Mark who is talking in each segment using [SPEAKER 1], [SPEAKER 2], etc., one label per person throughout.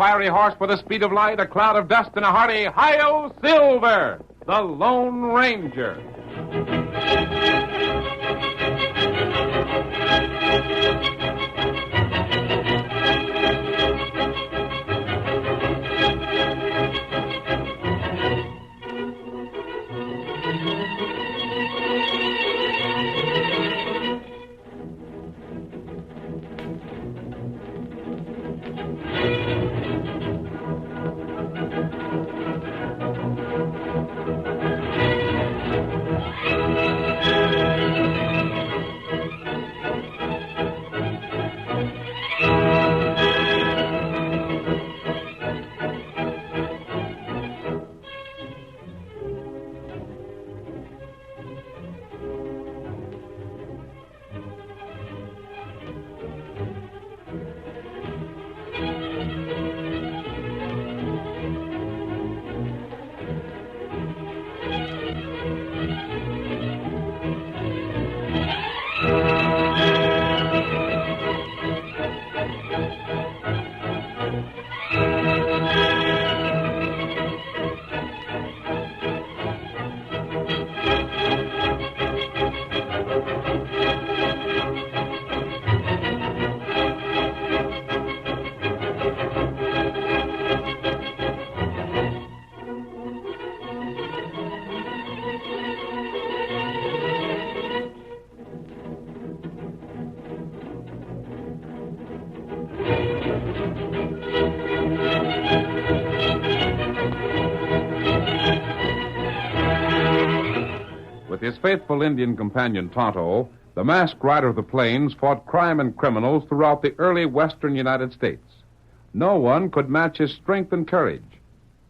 [SPEAKER 1] fiery horse with the speed of light, a cloud of dust, and a hearty Hi-Yo Silver, the Lone Ranger. With his faithful Indian companion Tonto, the masked rider of the plains fought crime and criminals throughout the early western United States. No one could match his strength and courage,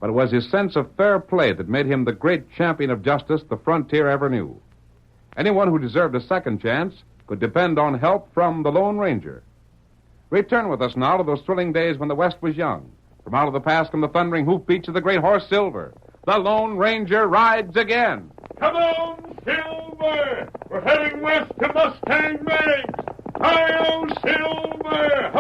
[SPEAKER 1] but it was his sense of fair play that made him the great champion of justice the frontier ever knew. Anyone who deserved a second chance could depend on help from the Lone Ranger. Return with us now to those thrilling days when the West was young. From out of the past come the thundering hoofbeats of the great horse Silver. The Lone Ranger rides again.
[SPEAKER 2] Come on, Silver! We're heading west to Mustang Meadows. Hi-yo, Silver!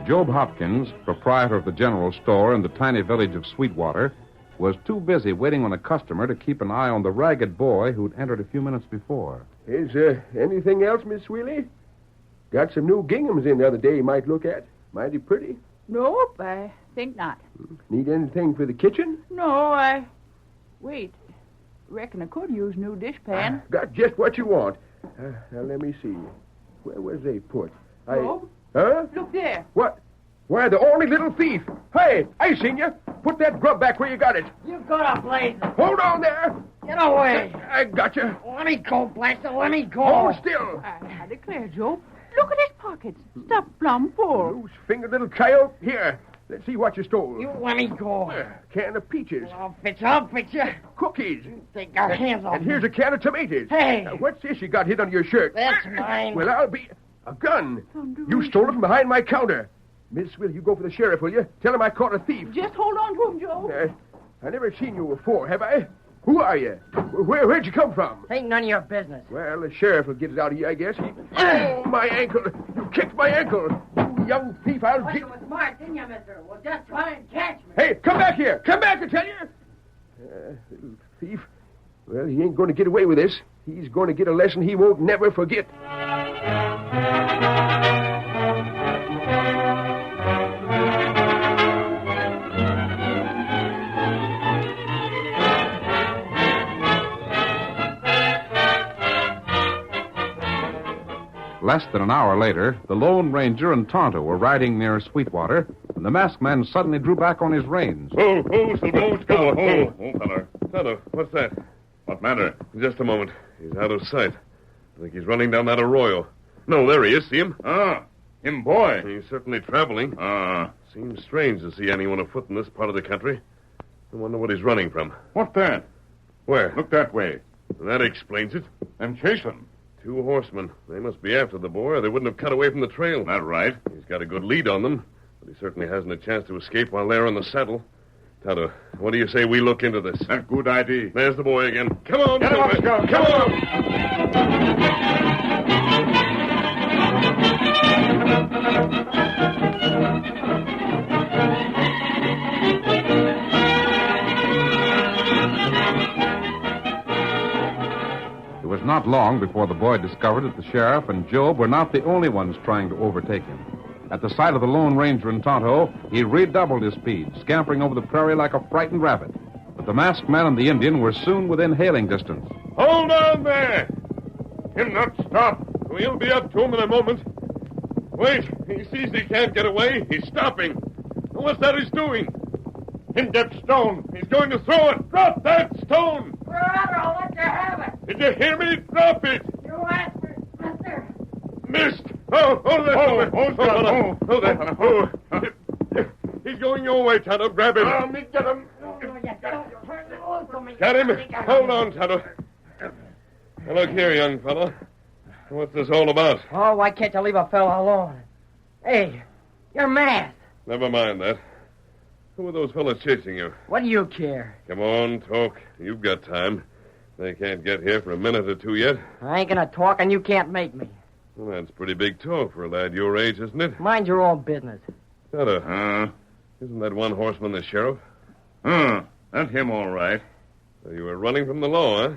[SPEAKER 1] Job Hopkins, proprietor of the general store in the tiny village of Sweetwater, was too busy waiting on a customer to keep an eye on the ragged boy who'd entered a few minutes before.
[SPEAKER 3] Is anything else, Miss Wheelie? Got some new ginghams in the other day you might look at. Mighty pretty.
[SPEAKER 4] Nope, I think not.
[SPEAKER 3] Need anything for the kitchen?
[SPEAKER 4] No, Wait. Reckon I could use new dishpan.
[SPEAKER 3] Got just what you want. Now, let me see. Where was they put?
[SPEAKER 4] Job?
[SPEAKER 3] Huh?
[SPEAKER 4] Look there.
[SPEAKER 3] What? Why, the only little thief. Hey, I seen you. Put that grub back where you got it.
[SPEAKER 5] You got a blazer.
[SPEAKER 3] Hold on there.
[SPEAKER 5] Get away.
[SPEAKER 3] I got you.
[SPEAKER 5] Let me go, Blaster. Let me go.
[SPEAKER 3] Hold still.
[SPEAKER 4] I declare, Job. Look at his pockets. Stuffed plumb full.
[SPEAKER 3] Loose-fingered little coyote. Here, let's see what you stole.
[SPEAKER 5] You let me go.
[SPEAKER 3] Can of peaches.
[SPEAKER 5] I'll fix you.
[SPEAKER 3] Cookies.
[SPEAKER 5] Take our hands off
[SPEAKER 3] And here's a can of tomatoes.
[SPEAKER 5] Hey.
[SPEAKER 3] Now, what's this you got hid under your shirt?
[SPEAKER 5] That's mine.
[SPEAKER 3] Well, I'll be... A gun. You stole it from behind my counter. Miss Will, you go for the sheriff, will you? Tell him I caught a thief.
[SPEAKER 4] Just hold on to him, Joe.
[SPEAKER 3] I never seen you before, have I? Who are you? Where'd you come from?
[SPEAKER 5] Ain't none of your business.
[SPEAKER 3] Well, the sheriff will get it out of you, I guess. Oh, my ankle. You kicked my ankle. You young thief, I'll
[SPEAKER 5] Well,
[SPEAKER 3] get...
[SPEAKER 5] you were smart, didn't you, mister? Well, just try and catch me.
[SPEAKER 3] Hey, come back here. Come back, I tell you. Little thief. Well, he ain't going to get away with this. He's going to get a lesson he won't never forget.
[SPEAKER 1] Less than an hour later, the Lone Ranger and Tonto were riding near Sweetwater, and the masked man suddenly drew back on his reins.
[SPEAKER 2] Oh, Silver. Feller, what's that? What matter? Just a moment. He's out of sight. I think he's running down that arroyo. No, there he is. See him?
[SPEAKER 6] Him boy.
[SPEAKER 2] He's certainly traveling. Seems strange to see anyone afoot in this part of the country. I wonder what he's running from.
[SPEAKER 6] What that?
[SPEAKER 2] Where?
[SPEAKER 6] Look that way.
[SPEAKER 2] That explains it.
[SPEAKER 6] Them chasing.
[SPEAKER 2] 2 horsemen. They must be after the boy, or they wouldn't have cut away from the trail.
[SPEAKER 6] Not right.
[SPEAKER 2] He's got a good lead on them, but he certainly hasn't a chance to escape while they're on the saddle. Tonto, what do you say we look into this?
[SPEAKER 6] A good idea.
[SPEAKER 2] There's the boy again. Come on,
[SPEAKER 6] Get him up,
[SPEAKER 2] Silver.
[SPEAKER 6] Scout.
[SPEAKER 2] Come on.
[SPEAKER 1] It was not long before the boy discovered that the sheriff and Job were not the only ones trying to overtake him. At the sight of the Lone Ranger and Tonto, he redoubled his speed, scampering over the prairie like a frightened rabbit. But the masked man and the Indian were soon within hailing distance.
[SPEAKER 2] Hold on there. Him not stop. We'll be up to him in a moment. Wait. He sees he can't get away. He's stopping. What's that he's doing? Him get stone. He's going to throw it. Drop that stone.
[SPEAKER 5] Brother, I'll let you have it.
[SPEAKER 2] Did you hear me? Drop it.
[SPEAKER 5] You asked me, mister.
[SPEAKER 2] Missed. Oh, hold there.
[SPEAKER 6] Oh,
[SPEAKER 2] there. Oh. He's going your way, Tonto. Grab him.
[SPEAKER 6] Let me get him.
[SPEAKER 5] Oh, you don't turn it loose on me.
[SPEAKER 2] Got him. Hold on, Tonto. Now, look here, young fellow. What's this all about?
[SPEAKER 5] Oh, why can't you leave a fella alone? Hey, you're mad.
[SPEAKER 2] Never mind that. Who are those fellas chasing you?
[SPEAKER 5] What do you care?
[SPEAKER 2] Come on, talk. You've got time. They can't get here for a minute or two yet.
[SPEAKER 5] I ain't gonna talk and you can't make me.
[SPEAKER 2] Well, that's pretty big talk for a lad your age, isn't it?
[SPEAKER 5] Mind your own business.
[SPEAKER 2] Tonto, isn't that one horseman the sheriff?
[SPEAKER 6] That's him all right.
[SPEAKER 2] So you were running from the law, huh?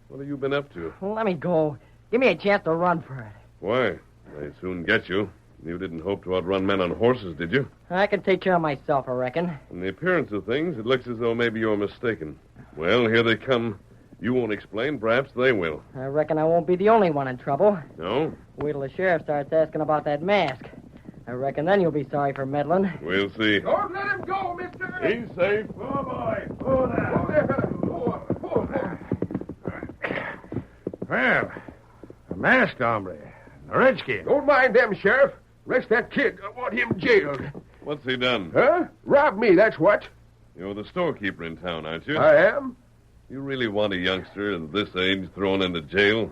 [SPEAKER 2] What have you been up to?
[SPEAKER 5] Well, let me go. Give me a chance to run for it.
[SPEAKER 2] Why? They'd soon get you. You didn't hope to outrun men on horses, did you?
[SPEAKER 5] I can take care of myself, I reckon.
[SPEAKER 2] From the appearance of things, it looks as though maybe you're mistaken. Well, here they come. You won't explain. Perhaps they will.
[SPEAKER 5] I reckon I won't be the only one in trouble.
[SPEAKER 2] No?
[SPEAKER 5] Wait till the sheriff starts asking about that mask. I reckon then you'll be sorry for meddling.
[SPEAKER 2] We'll see.
[SPEAKER 3] Don't let him go, mister.
[SPEAKER 2] He's safe.
[SPEAKER 6] Oh, boy. Oh,
[SPEAKER 3] Oh, there.
[SPEAKER 6] Well, a masked hombre. A redskin.
[SPEAKER 3] Don't mind them, Sheriff. Arrest that kid. I want him jailed.
[SPEAKER 2] What's he done?
[SPEAKER 3] Huh? Robbed me, that's what.
[SPEAKER 2] You're the storekeeper in town, aren't you?
[SPEAKER 3] I am.
[SPEAKER 2] You really want a youngster of this age thrown into jail?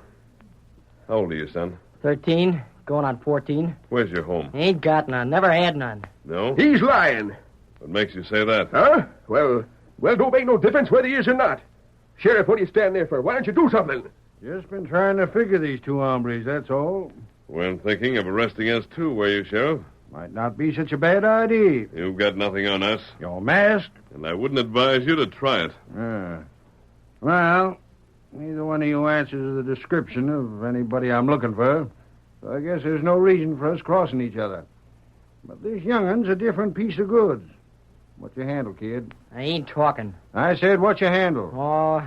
[SPEAKER 2] How old are you, son?
[SPEAKER 5] 13, going on 14.
[SPEAKER 2] Where's your home?
[SPEAKER 5] Ain't got none. Never had none.
[SPEAKER 2] No?
[SPEAKER 3] He's lying.
[SPEAKER 2] What makes you say that?
[SPEAKER 3] Huh? Well, don't make no difference whether he is or not. Sheriff, what are you standing there for? Why don't you do something?
[SPEAKER 6] Just been trying to figure these 2 hombres, that's all.
[SPEAKER 2] Weren't thinking of arresting us, too, were you, Sheriff?
[SPEAKER 6] Might not be such a bad idea.
[SPEAKER 2] You've got nothing on us,
[SPEAKER 6] You're masked?
[SPEAKER 2] and I wouldn't advise you to try it.
[SPEAKER 6] Well, neither one of you answers the description of anybody I'm looking for. So I guess there's no reason for us crossing each other. But this young'un's a different piece of goods. What's your handle, kid?
[SPEAKER 5] I ain't talking.
[SPEAKER 6] I said, what's your handle?
[SPEAKER 5] Oh,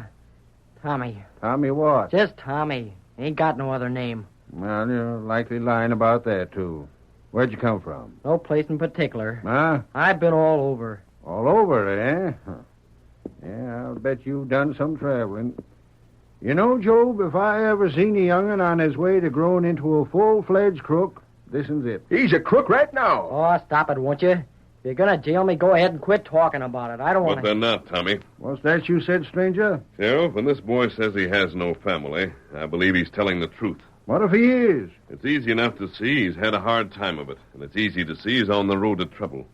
[SPEAKER 5] Tommy.
[SPEAKER 6] Tommy what?
[SPEAKER 5] Just Tommy. Ain't got no other name.
[SPEAKER 6] Well, you're likely lying about that, too. Where'd you come from?
[SPEAKER 5] No place in particular.
[SPEAKER 6] Huh?
[SPEAKER 5] I've been all over.
[SPEAKER 6] All over, eh? Huh. Yeah, I'll bet you've done some traveling. You know, Job, if I ever seen a young'un on his way to growing into a full-fledged crook, this is it.
[SPEAKER 3] He's a crook right now.
[SPEAKER 5] Oh, stop it, won't you? If you're gonna jail me, go ahead and quit talking about it. I don't want
[SPEAKER 2] But
[SPEAKER 5] to...
[SPEAKER 2] they're not, Tommy.
[SPEAKER 6] What's that you said, stranger?
[SPEAKER 2] Sheriff, when this boy says he has no family, I believe he's telling the truth.
[SPEAKER 6] What if he is?
[SPEAKER 2] It's easy enough to see he's had a hard time of it, and it's easy to see he's on the road to trouble.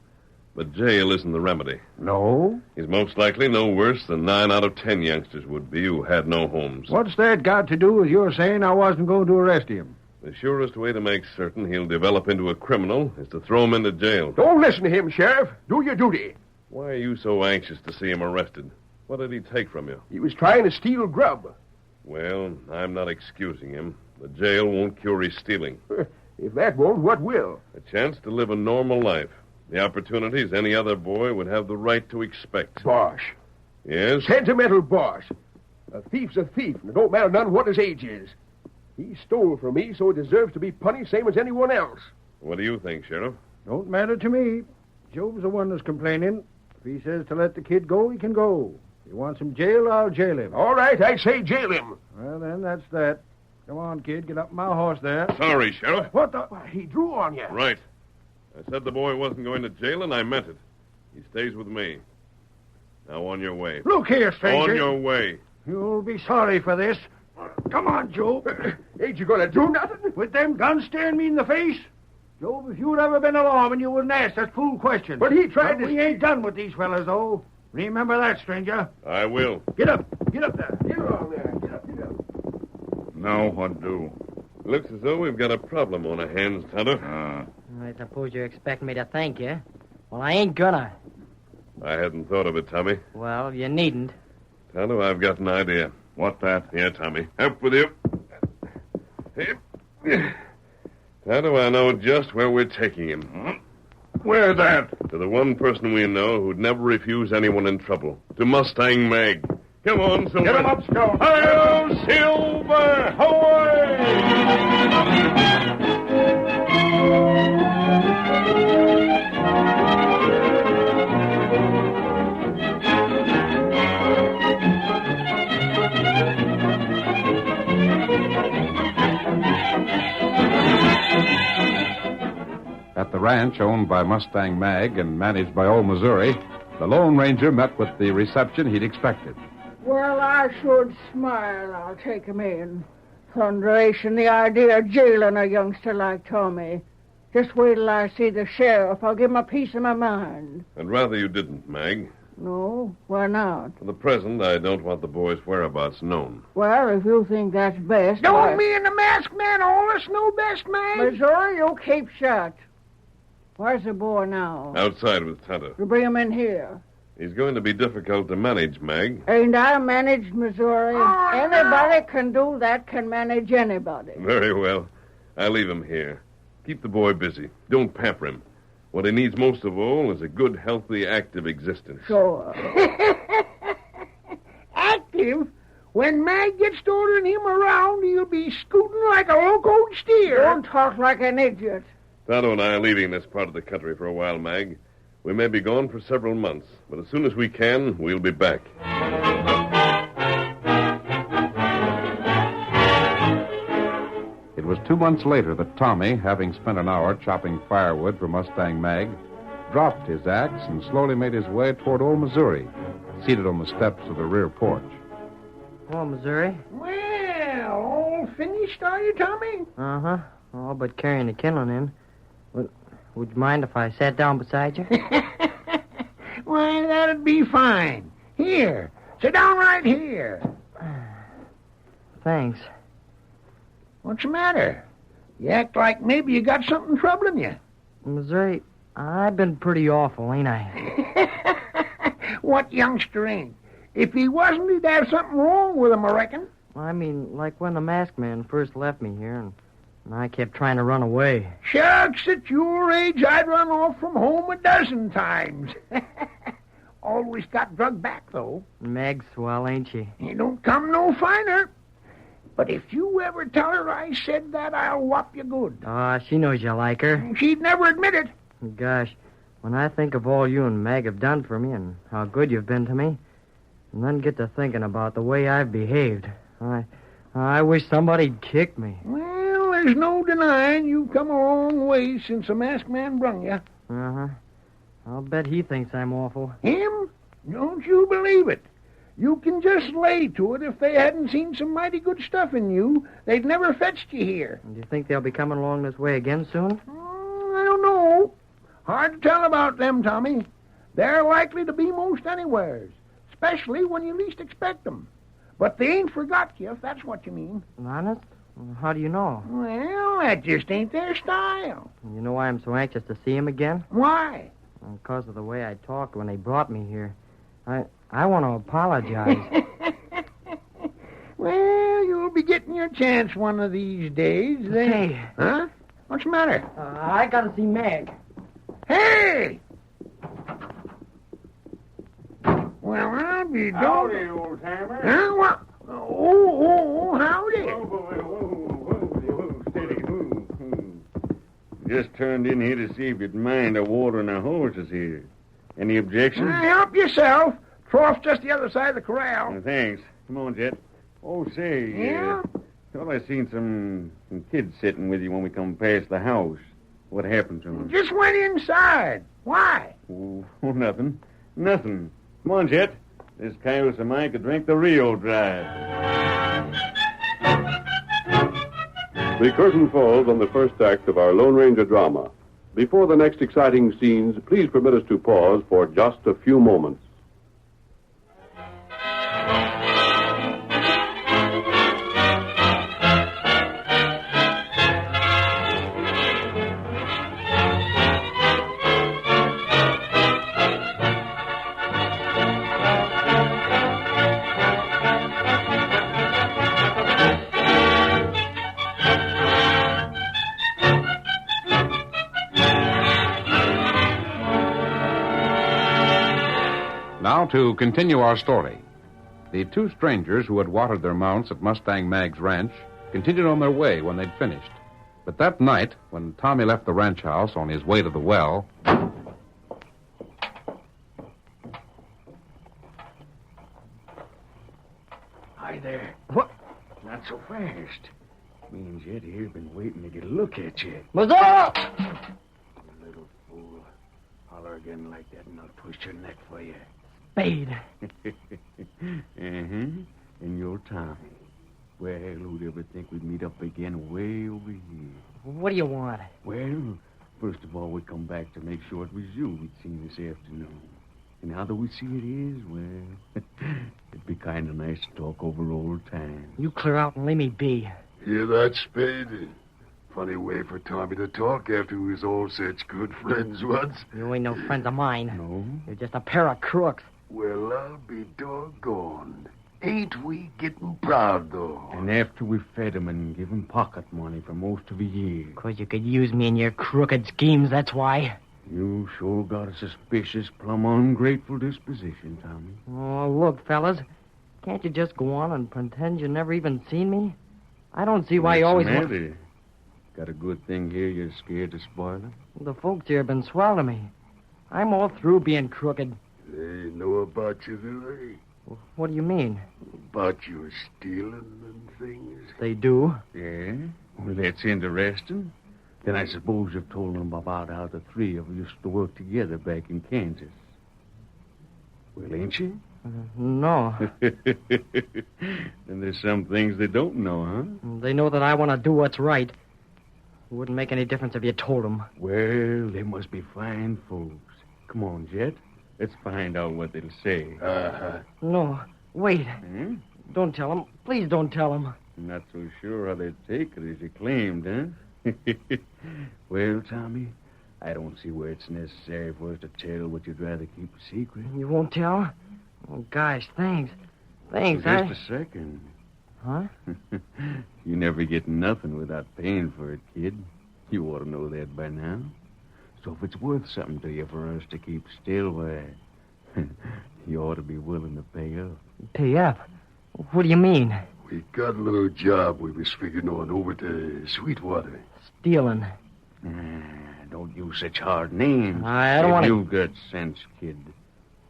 [SPEAKER 2] But jail isn't the remedy.
[SPEAKER 6] No?
[SPEAKER 2] He's most likely no worse than 9 out of 10 youngsters would be who had no homes.
[SPEAKER 6] What's that got to do with your saying I wasn't going to arrest him?
[SPEAKER 2] The surest way to make certain he'll develop into a criminal is to throw him into jail.
[SPEAKER 3] Don't listen to him, Sheriff. Do your duty.
[SPEAKER 2] Why are you so anxious to see him arrested? What did he take from you?
[SPEAKER 3] He was trying to steal grub.
[SPEAKER 2] Well, I'm not excusing him. The jail won't cure his stealing.
[SPEAKER 3] If that won't, what will?
[SPEAKER 2] A chance to live a normal life. The opportunities any other boy would have the right to expect.
[SPEAKER 3] Bosh.
[SPEAKER 2] Yes?
[SPEAKER 3] Sentimental bosh. A thief's a thief, and it don't matter none what his age is. He stole from me, so he deserves to be punished same as anyone else.
[SPEAKER 2] What do you think, Sheriff?
[SPEAKER 6] Don't matter to me. Job's the one that's complaining. If he says to let the kid go, he can go. If he wants him jailed, I'll jail him.
[SPEAKER 3] All right, I say jail him.
[SPEAKER 6] Well, then, that's that. Come on, kid, get up my horse there.
[SPEAKER 2] Sorry, Sheriff.
[SPEAKER 3] What the? He drew on you.
[SPEAKER 2] Right. I said the boy wasn't going to jail, and I meant it. He stays with me. Now, on your way.
[SPEAKER 6] Look here, stranger.
[SPEAKER 2] On your way.
[SPEAKER 6] You'll be sorry for this. Come on, Job.
[SPEAKER 3] Ain't you going to do nothing?
[SPEAKER 6] With them guns staring me in the face? Job, if you'd ever been a lawman, you wouldn't ask that fool question.
[SPEAKER 3] But he tried to...
[SPEAKER 6] We ain't done with these fellas, though. Remember that, stranger.
[SPEAKER 2] I will.
[SPEAKER 6] Get up. Get up there.
[SPEAKER 3] Get along there. Get up.
[SPEAKER 2] Now what do? Looks as though we've got a problem on our hands, Tonto.
[SPEAKER 5] I suppose you expect me to thank you. Well, I ain't gonna.
[SPEAKER 2] I hadn't thought of it, Tommy.
[SPEAKER 5] Well, you needn't.
[SPEAKER 2] Tonto, I've got an idea. What that? Here, Tommy. Up with you. Here. Tonto, I know just where we're taking him.
[SPEAKER 6] Where's that?
[SPEAKER 2] To the one person we know who'd never refuse anyone in trouble. To Mustang Mag. Come on, Silver.
[SPEAKER 6] Get him up, Scout.
[SPEAKER 2] Hi-yo, Silver!
[SPEAKER 1] At the ranch owned by Mustang Mag and managed by Old Missouri, the Lone Ranger met with the reception he'd expected.
[SPEAKER 4] Well, I should smile. I'll take him in. Thunderation, the idea of jailing a youngster like Tommy. Just wait till I see the sheriff. I'll give him a piece of my mind.
[SPEAKER 2] I'd rather you didn't, Mag.
[SPEAKER 4] No, why not?
[SPEAKER 2] For the present, I don't want the boy's whereabouts known.
[SPEAKER 4] Well, if you think that's best...
[SPEAKER 3] Don't me and the masked man all us know best, man.
[SPEAKER 4] Missouri, you keep shut. Where's the boy now?
[SPEAKER 2] Outside with Tonto.
[SPEAKER 4] You bring him in here.
[SPEAKER 2] He's going to be difficult to manage, Mag.
[SPEAKER 4] Ain't I managed Missouri? Anybody can do that, can manage anybody.
[SPEAKER 2] Very well. I'll leave him here. Keep the boy busy. Don't pamper him. What he needs most of all is a good, healthy, active existence.
[SPEAKER 4] Sure.
[SPEAKER 3] Active? When Mag gets to ordering him around, he'll be scooting like a locoed steer.
[SPEAKER 4] Don't talk like an idiot.
[SPEAKER 2] Tonto and I are leaving this part of the country for a while, Mag. We may be gone for several months, but as soon as we can, we'll be back.
[SPEAKER 1] It was 2 months later that Tommy, having spent an hour chopping firewood for Mustang Mag, dropped his axe and slowly made his way toward Old Missouri, seated on the steps of the rear porch.
[SPEAKER 5] Oh, Missouri?
[SPEAKER 3] Well, all finished, are you, Tommy?
[SPEAKER 5] Uh-huh. All but carrying the kindling in. Would you mind if I sat down beside you?
[SPEAKER 3] Why, that'd be fine. Here, sit down right here.
[SPEAKER 5] Thanks.
[SPEAKER 3] What's the matter? You act like maybe you got something troubling you.
[SPEAKER 5] Missouri, I've been pretty awful, ain't I?
[SPEAKER 3] What youngster ain't? If he wasn't, he'd have something wrong with him, I reckon.
[SPEAKER 5] I mean, like when the masked man first left me here, and I kept trying to run away.
[SPEAKER 3] Shucks, at your age, I'd run off from home a dozen times. Always got drugged back, though.
[SPEAKER 5] Meg's swell, ain't she?
[SPEAKER 3] You don't come no finer. But if you ever tell her I said that, I'll whop you good.
[SPEAKER 5] She knows you like her.
[SPEAKER 3] She'd never admit it.
[SPEAKER 5] Gosh, when I think of all you and Meg have done for me and how good you've been to me, and then get to thinking about the way I've behaved, I wish somebody'd kicked me.
[SPEAKER 3] Well, there's no denying you've come a long way since the masked man brung you.
[SPEAKER 5] Uh-huh. I'll bet he thinks I'm awful.
[SPEAKER 3] Him? Don't you believe it. You can just lay to it if they hadn't seen some mighty good stuff in you, they'd never fetched you here.
[SPEAKER 5] Do you think they'll be coming along this way again soon?
[SPEAKER 3] I don't know. Hard to tell about them, Tommy. They're likely to be most anywheres, especially when you least expect them. But they ain't forgot you, if that's what you mean.
[SPEAKER 5] Honest? How do you know?
[SPEAKER 3] Well, that just ain't their style.
[SPEAKER 5] You know why I'm so anxious to see him again?
[SPEAKER 3] Why?
[SPEAKER 5] Because of the way I talked when they brought me here. I want to apologize.
[SPEAKER 3] Well, you'll be getting your chance one of these days.
[SPEAKER 5] Hey.
[SPEAKER 3] Huh? What's the matter?
[SPEAKER 5] I got to see Meg.
[SPEAKER 3] Hey! Well, I'll be
[SPEAKER 6] Howdy, old timer.
[SPEAKER 3] Huh? What? Oh, howdy.
[SPEAKER 6] Steady. Just turned in here to see if you'd mind a watering our horses here. Any objections?
[SPEAKER 3] Help yourself. Trough's just the other side of the corral.
[SPEAKER 6] Thanks. Come on, Jet. Oh, say.
[SPEAKER 3] Yeah?
[SPEAKER 6] Thought I seen some kids sitting with you when we come past the house. What happened to them?
[SPEAKER 3] Just went inside. Why?
[SPEAKER 6] Oh, nothing. Nothing. Come on, Jet. This cayuse of mine could drink the Rio dry.
[SPEAKER 7] The curtain falls on the first act of our Lone Ranger drama. Before the next exciting scenes, please permit us to pause for just a few moments.
[SPEAKER 1] Now to continue our story. The two strangers who had watered their mounts at Mustang Mag's ranch continued on their way when they'd finished. But that night, when Tommy left the ranch house on his way to the well...
[SPEAKER 6] Hi there. What? Not so fast. Me and Jed here been waiting to get a look at you.
[SPEAKER 5] What's up?
[SPEAKER 6] You little fool. Holler again like that and I'll twist your neck for you.
[SPEAKER 5] Spade.
[SPEAKER 6] And you're Tommy. Well, who'd ever think we'd meet up again way over here?
[SPEAKER 5] What do you want?
[SPEAKER 6] Well, first of all, we come back to make sure it was you we'd seen this afternoon. And now that we see it is, well, it'd be kind of nice to talk over old times.
[SPEAKER 5] You clear out and leave me be.
[SPEAKER 8] Hear that, Spade? Funny way for Tommy to talk after we was all such good friends once.
[SPEAKER 5] You ain't no friends of mine.
[SPEAKER 6] No?
[SPEAKER 5] You're just a pair of crooks.
[SPEAKER 8] Well, I'll be doggone. Ain't we getting proud, though?
[SPEAKER 6] And after we fed him and give him pocket money for most of a year.
[SPEAKER 5] 'Cause you could use me in your crooked schemes, that's why.
[SPEAKER 6] You sure got a suspicious, plumb ungrateful disposition, Tommy.
[SPEAKER 5] Oh, look, fellas. Can't you just go on and pretend you never even seen me? I don't see why you always
[SPEAKER 6] What's
[SPEAKER 5] want...
[SPEAKER 6] the matter? Got a good thing here you're scared to spoil it?
[SPEAKER 5] The folks here have been swell to me. I'm all through being crooked.
[SPEAKER 8] They know about you, do they?
[SPEAKER 5] What do you mean?
[SPEAKER 8] About your stealing and things?
[SPEAKER 5] They do?
[SPEAKER 6] Yeah? Well, that's interesting. Then I suppose you've told them about how the three of you used to work together back in Kansas. Well, ain't you?
[SPEAKER 5] No.
[SPEAKER 6] And there's some things they don't know, huh?
[SPEAKER 5] They know that I want to do what's right. It wouldn't make any difference if you told them.
[SPEAKER 6] Well, they must be fine folks. Come on, Jet. Let's find out what they'll say.
[SPEAKER 5] No. Wait.
[SPEAKER 6] Hmm?
[SPEAKER 5] Don't tell them. Please don't tell them.
[SPEAKER 6] Not so sure how they'd take it as you claimed, huh? Well, Tommy, I don't see where it's necessary for us to tell what you'd rather keep a secret.
[SPEAKER 5] You won't tell? Oh, gosh, thanks. Thanks,
[SPEAKER 6] Just a second.
[SPEAKER 5] Huh?
[SPEAKER 6] You never get nothing without paying for it, kid. You ought to know that by now. So if it's worth something to you for us to keep still, why, you ought to be willing to pay up.
[SPEAKER 5] Pay up? What do you mean?
[SPEAKER 8] We got a little job we was figuring on over to Sweetwater.
[SPEAKER 5] Stealing.
[SPEAKER 6] Don't use such hard names.
[SPEAKER 5] I don't want to...
[SPEAKER 6] You've got sense, kid.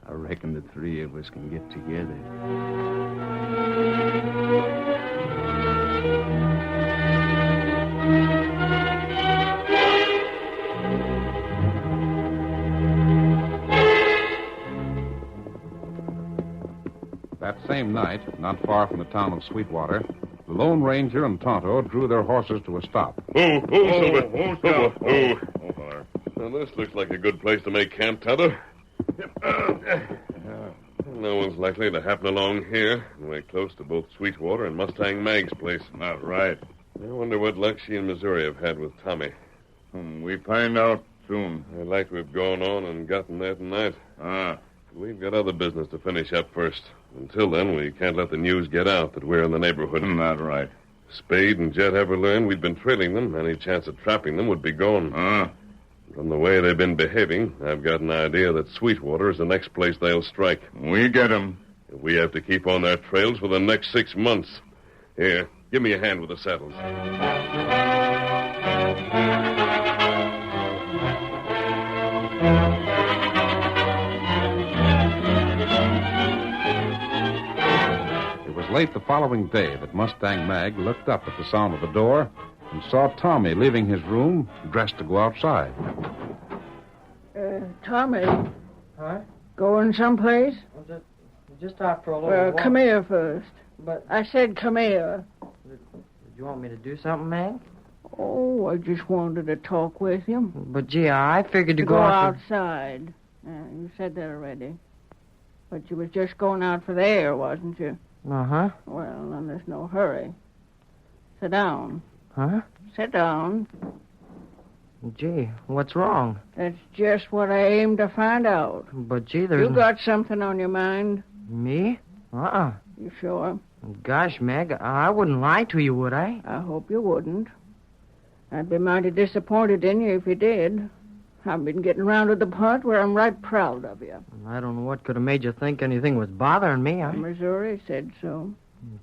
[SPEAKER 6] I reckon the three of us can get together.
[SPEAKER 1] That same night, not far from the town of Sweetwater, the Lone Ranger and Tonto drew their horses to a stop.
[SPEAKER 2] Silver. Now, this looks like a good place to make camp, Tonto. No one's likely to happen along here. We're close to both Sweetwater and Mustang Mag's place.
[SPEAKER 9] Not right.
[SPEAKER 2] I wonder what luck she and Missouri have had with Tommy.
[SPEAKER 9] We find out soon.
[SPEAKER 2] I like we've gone on and gotten there tonight. We've got other business to finish up first. Until then, we can't let the news get out that we're in the neighborhood.
[SPEAKER 9] Not right.
[SPEAKER 2] Spade and Jet ever learned we'd been trailing them, any chance of trapping them would be gone. From the way they've been behaving, I've got an idea that Sweetwater is the next place they'll strike.
[SPEAKER 9] We get them.
[SPEAKER 2] If we have to keep on their trails for the next 6 months. Here, give me a hand with the saddles.
[SPEAKER 1] It was late the following day that Mustang Mag looked up at the sound of the door and saw Tommy leaving his room, dressed to go outside.
[SPEAKER 4] Tommy,
[SPEAKER 5] Huh?
[SPEAKER 4] going someplace?
[SPEAKER 5] Just after a little
[SPEAKER 4] Come here first.
[SPEAKER 5] But
[SPEAKER 4] I said come here.
[SPEAKER 5] did you want me to do something, Mag?
[SPEAKER 4] Oh, I just wanted to talk with you.
[SPEAKER 5] But, gee, I figured to
[SPEAKER 4] Go
[SPEAKER 5] out
[SPEAKER 4] outside. You said that already. But you was just going out for the air, wasn't you?
[SPEAKER 5] Uh-huh.
[SPEAKER 4] Well, then there's no hurry. Sit down.
[SPEAKER 5] Huh?
[SPEAKER 4] Sit down.
[SPEAKER 5] Gee, what's wrong?
[SPEAKER 4] That's just what I aim to find out.
[SPEAKER 5] But, gee, there's...
[SPEAKER 4] You got something on your mind?
[SPEAKER 5] Me? Uh-uh.
[SPEAKER 4] You sure?
[SPEAKER 5] Gosh, Meg, I wouldn't lie to you, would I?
[SPEAKER 4] I hope you wouldn't. I'd be mighty disappointed in you if you did. I've been getting around to the part where I'm right proud of you.
[SPEAKER 5] I don't know what could have made you think anything was bothering me.
[SPEAKER 4] Missouri said so.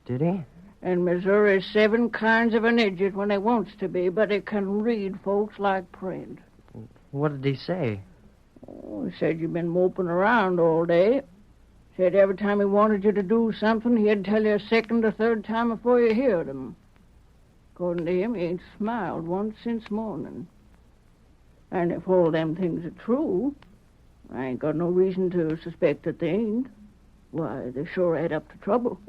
[SPEAKER 5] Did he?
[SPEAKER 4] And Missouri's 7 kinds of an idiot when he wants to be, but he can read folks like print.
[SPEAKER 5] What did he say?
[SPEAKER 4] Oh, he said you've been moping around all day. Said every time he wanted you to do something, he'd tell you a second or third time before you heard him. According to him, he ain't smiled once since morning. And if all them things are true, I ain't got no reason to suspect that they ain't. Why, they sure add up to trouble.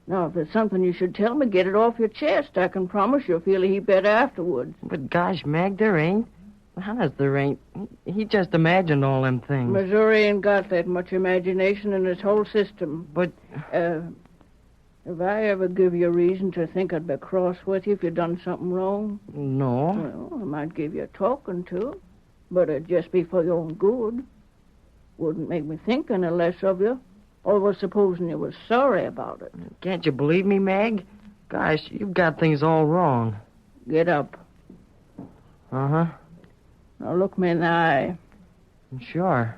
[SPEAKER 4] Now, if there's something you should tell me, get it off your chest. I can promise you'll feel a heap better afterwards.
[SPEAKER 5] But gosh, Meg, there ain't. Honest, there ain't. He just imagined all them things.
[SPEAKER 4] Missouri ain't got that much imagination in his whole system.
[SPEAKER 5] But...
[SPEAKER 4] Have I ever give you a reason to think I'd be cross with you if you done something wrong?
[SPEAKER 5] No.
[SPEAKER 4] Well, I might give you a talking to, but it'd just be for your own good. Wouldn't make me think any less of you, or was supposing you was sorry about it.
[SPEAKER 5] Can't you believe me, Meg? Gosh, you've got things all wrong.
[SPEAKER 4] Get up.
[SPEAKER 5] Uh-huh.
[SPEAKER 4] Now look me in the eye.
[SPEAKER 5] Sure.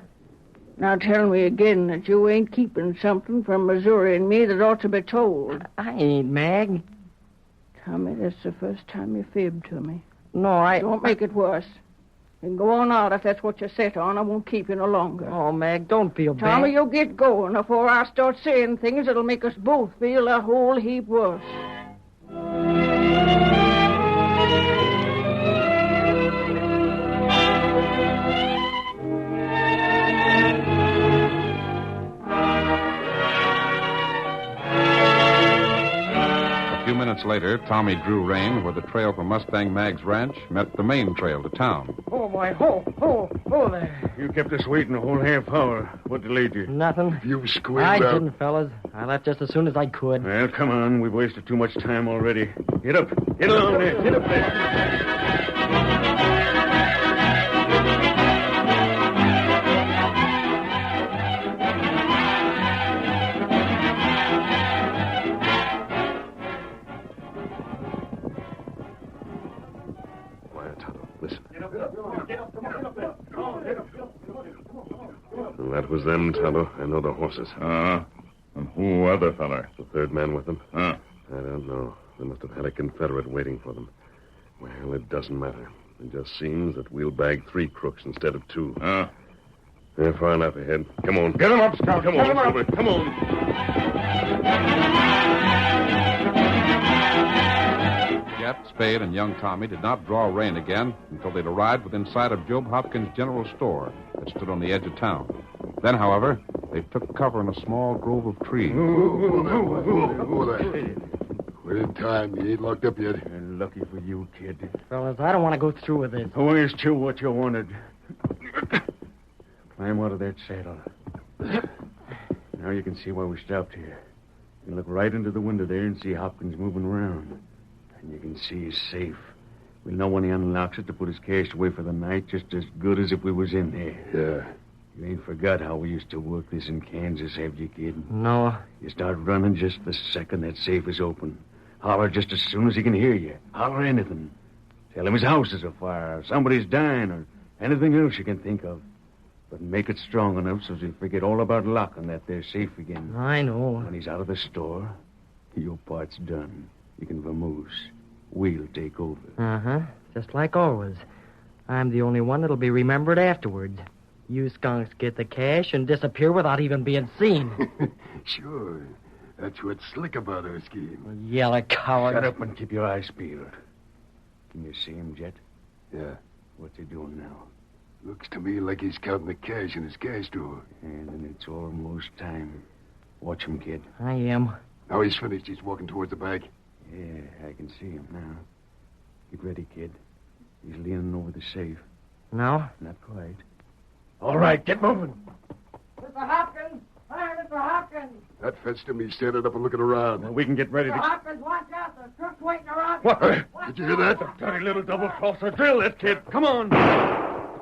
[SPEAKER 4] Now tell me again that you ain't keeping something from Missouri and me that ought to be told.
[SPEAKER 5] I ain't, Mag.
[SPEAKER 4] Tommy, that's the first time you fibbed to me.
[SPEAKER 5] No, I...
[SPEAKER 4] Don't make it worse. You can go on out if that's what you're set on. I won't keep you no longer.
[SPEAKER 5] Oh, Mag, don't feel bad.
[SPEAKER 4] Tommy, you get going before I start saying things that'll make us both feel a whole heap worse.
[SPEAKER 1] A few minutes later, Tommy drew rein where the trail from Mustang Mag's ranch met the main trail to town.
[SPEAKER 5] Oh, boy, ho there.
[SPEAKER 6] You kept us waiting a whole half hour. What delayed you?
[SPEAKER 5] Nothing.
[SPEAKER 8] You squealed
[SPEAKER 5] I
[SPEAKER 8] out.
[SPEAKER 5] didn't, fellas. I left just as soon as I could.
[SPEAKER 6] Well, come on. We've wasted too much time already. Get up. Get along there. Get up there.
[SPEAKER 10] That was them, Tonto. I know the horses.
[SPEAKER 9] And who other feller?
[SPEAKER 10] The third man with them?
[SPEAKER 9] Huh?
[SPEAKER 10] I don't know. They must have had a Confederate waiting for them. Well, it doesn't matter. It just seems that we'll bag 3 crooks instead of 2. They're far enough ahead. Come on.
[SPEAKER 9] Get him up, Scout.
[SPEAKER 10] Come
[SPEAKER 9] Get
[SPEAKER 10] on,
[SPEAKER 9] him up.
[SPEAKER 10] Silver. Come on.
[SPEAKER 1] Yet, Spade and young Tommy did not draw rein again until they'd arrived within sight of Job Hopkins' general store that stood on the edge of town. Then, however, they took cover in a small grove of trees.
[SPEAKER 8] Who there? We're in time. You ain't locked up yet.
[SPEAKER 6] Lucky for you, kid.
[SPEAKER 5] Fellas, I don't want to go through with this.
[SPEAKER 6] Who asked you what you wanted? Climb out of that saddle. Now you can see why we stopped here. You can look right into the window there and see Hopkins moving around. And you can see he's safe. We'll know when he unlocks it to put his cash away for the night just as good as if we was in there.
[SPEAKER 8] Yeah.
[SPEAKER 6] You ain't forgot how we used to work this in Kansas, have you, kid?
[SPEAKER 5] No.
[SPEAKER 6] You start running just the second that safe is open. Holler just as soon as he can hear you. Holler anything. Tell him his house is afire, or somebody's dying, or anything else you can think of. But make it strong enough so he'll forget all about locking that there safe again.
[SPEAKER 5] I know.
[SPEAKER 6] When he's out of the store, your part's done. You can vamoose. We'll take over.
[SPEAKER 5] Uh-huh. Just like always. I'm the only one that'll be remembered afterwards. You skunks get the cash and disappear without even being seen.
[SPEAKER 8] Sure. That's what's slick about our scheme.
[SPEAKER 5] Yellow coward.
[SPEAKER 6] Shut up and keep your eyes peeled. Can you see him, Jet?
[SPEAKER 8] Yeah.
[SPEAKER 6] What's he doing now?
[SPEAKER 8] Looks to me like he's counting the cash in his cash drawer.
[SPEAKER 6] And then it's almost time. Watch him, kid.
[SPEAKER 5] I am.
[SPEAKER 8] Now he's finished. He's walking towards the back.
[SPEAKER 6] Yeah, I can see him now. Get ready, kid. He's leaning over the safe.
[SPEAKER 5] No?
[SPEAKER 6] Not quite. All right, get moving.
[SPEAKER 4] Mr. Hopkins! Hi, Mr. Hopkins!
[SPEAKER 8] That fetched him. He's standing up and looking around.
[SPEAKER 6] Well, we can get ready
[SPEAKER 4] Mr.
[SPEAKER 6] to...
[SPEAKER 4] Hopkins, watch out. The crook's waiting around.
[SPEAKER 6] What?
[SPEAKER 8] Did you hear that?
[SPEAKER 6] Dirty little double-crosser. Drill it, kid. Come on.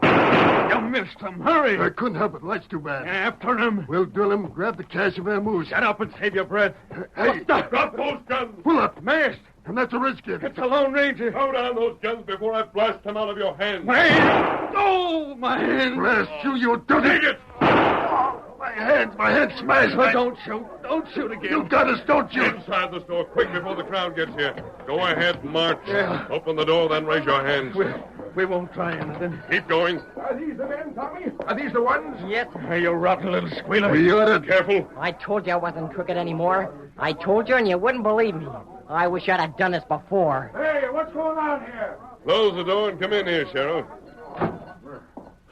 [SPEAKER 6] You missed him. Hurry.
[SPEAKER 8] I couldn't help it. Light's too bad.
[SPEAKER 6] After him.
[SPEAKER 8] We'll drill him, grab the cash and vamoose.
[SPEAKER 6] Shut up and save your breath.
[SPEAKER 8] Hey,
[SPEAKER 2] Drop those guns!
[SPEAKER 8] pull up.
[SPEAKER 6] Masked.
[SPEAKER 8] And that's a redskin.
[SPEAKER 6] It's a Lone Ranger.
[SPEAKER 2] Throw down those guns before I blast them out of your hands.
[SPEAKER 6] My hand. Oh, my hand.
[SPEAKER 8] Blast you, you dirty...
[SPEAKER 2] Take it!
[SPEAKER 8] My hand smashed.
[SPEAKER 6] Don't shoot. Don't shoot again.
[SPEAKER 8] You got us, don't you?
[SPEAKER 2] Inside the store, quick, before the crowd gets here. Go ahead, march.
[SPEAKER 6] Yeah.
[SPEAKER 2] Open the door, then raise your hands.
[SPEAKER 6] We won't try anything.
[SPEAKER 2] Keep going.
[SPEAKER 3] Are these the men, Tommy? Are these the ones?
[SPEAKER 5] Yes.
[SPEAKER 6] Hey, you rotten little squealer.
[SPEAKER 8] We ought to...
[SPEAKER 2] Careful.
[SPEAKER 5] I told you I wasn't crooked anymore. I told you and you wouldn't believe me. I wish I'd have done this before.
[SPEAKER 3] Hey, what's going on here?
[SPEAKER 2] Close the door and come in here, Sheriff.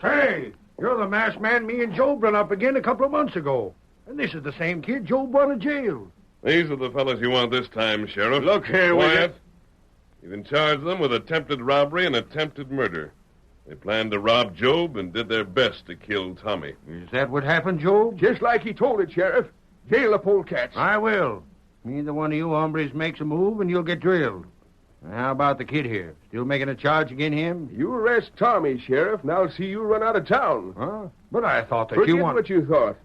[SPEAKER 6] Say, you're the masked man me and Job run up again a couple of months ago. And this is the same kid Job brought to jail.
[SPEAKER 2] These are the fellas you want this time, Sheriff.
[SPEAKER 6] Look here, will you?
[SPEAKER 2] Quiet. You've in charge of them with attempted robbery and attempted murder. They planned to rob Job and did their best to kill Tommy.
[SPEAKER 6] Is that what happened, Job?
[SPEAKER 3] Just like he told it, Sheriff. Jail the polecats.
[SPEAKER 6] I will. Neither one of you hombres makes a move and you'll get drilled. Now, how about the kid here? Still making a charge against him?
[SPEAKER 3] You arrest Tommy, Sheriff, and I'll see you run out of town.
[SPEAKER 6] Huh? But I thought that
[SPEAKER 3] Forget
[SPEAKER 6] you want...
[SPEAKER 3] what you thought.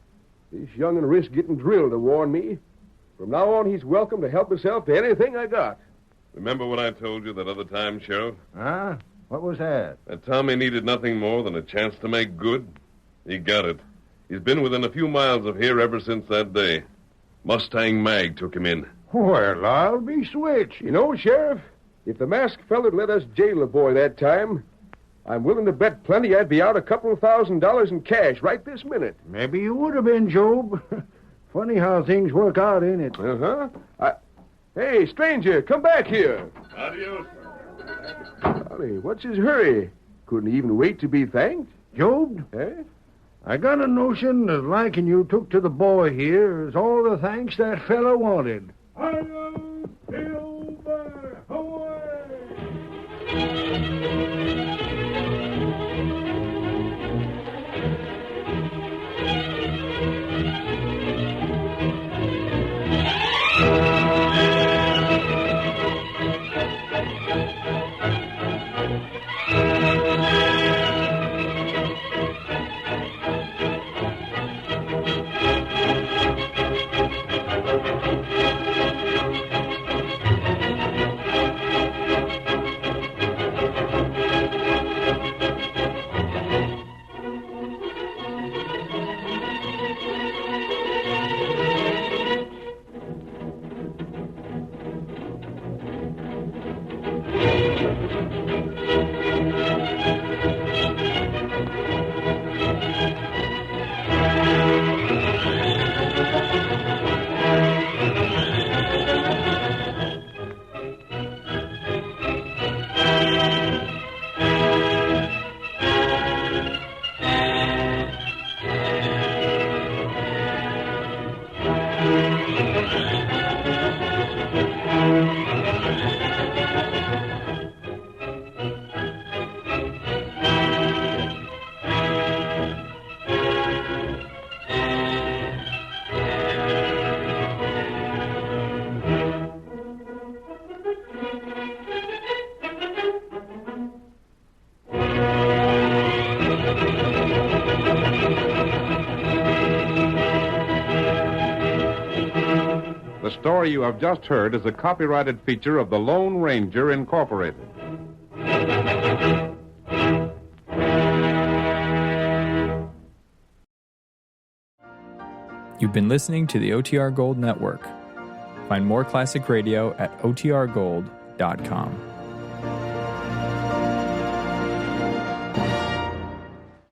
[SPEAKER 3] This young'un risked getting drilled to warn me. From now on, he's welcome to help himself to anything I got.
[SPEAKER 2] Remember what I told you that other time, Sheriff?
[SPEAKER 6] Huh? What was that?
[SPEAKER 2] That Tommy needed nothing more than a chance to make good? He got it. He's been within a few miles of here ever since that day. Mustang Mag took him in.
[SPEAKER 6] Well, I'll be switched.
[SPEAKER 3] You know, Sheriff, if the masked feller'd let us jail the boy that time, I'm willing to bet plenty I'd be out a couple of $1,000 in cash right this minute.
[SPEAKER 6] Maybe you would have been, Job. Funny how things work out, ain't it?
[SPEAKER 3] Uh-huh. Hey, stranger, come back here.
[SPEAKER 2] Adios.
[SPEAKER 3] Golly, what's his hurry? Couldn't even wait to be thanked.
[SPEAKER 6] Job,
[SPEAKER 3] Eh?
[SPEAKER 6] I got a notion the liking you took to the boy here is all the thanks that fella wanted.
[SPEAKER 1] The story you have just heard is a copyrighted feature of the Lone Ranger Incorporated.
[SPEAKER 11] You've been listening to the OTR Gold Network. Find more classic radio at otrgold.com.